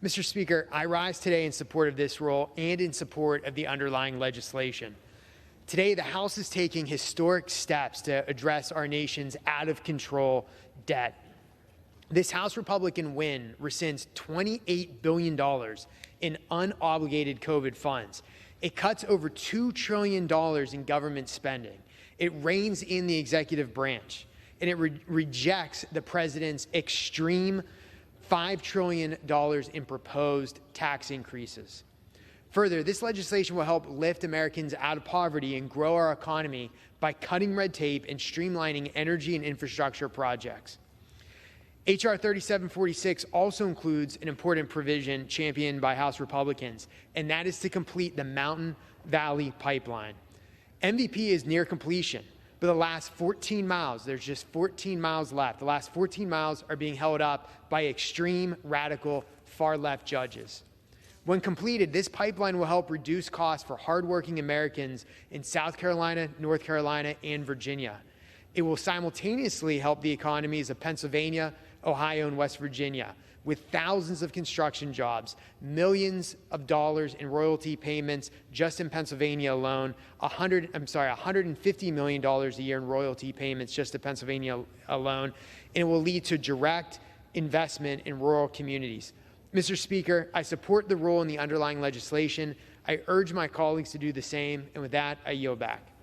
Mr. Speaker, I rise today in support of this rule and in support of the underlying legislation. Today, the House is taking historic steps to address our nation's out-of-control debt. This House Republican win rescinds $28 billion in unobligated COVID funds. It cuts over $2 trillion in government spending. It reins in the executive branch, and it rejects the president's extreme $5 trillion in proposed tax increases. Further, this legislation will help lift Americans out of poverty and grow our economy by cutting red tape and streamlining energy and infrastructure projects. H.R. 3746 also includes an important provision championed by House Republicans, and that is to complete the Mountain Valley Pipeline. MVP is near completion, but the last 14 miles, there's just 14 miles left. The last 14 miles are being held up by extreme, radical, far-left judges. When completed, this pipeline will help reduce costs for hardworking Americans in South Carolina, North Carolina, and Virginia. It will simultaneously help the economies of Pennsylvania, Ohio, and West Virginia, with thousands of construction jobs, millions of dollars in royalty payments just in Pennsylvania alone, $150 million a year in royalty payments just to Pennsylvania alone, and it will lead to direct investment in rural communities. Mr. Speaker, I support the rule in the underlying legislation. I urge my colleagues to do the same, and with that, I yield back.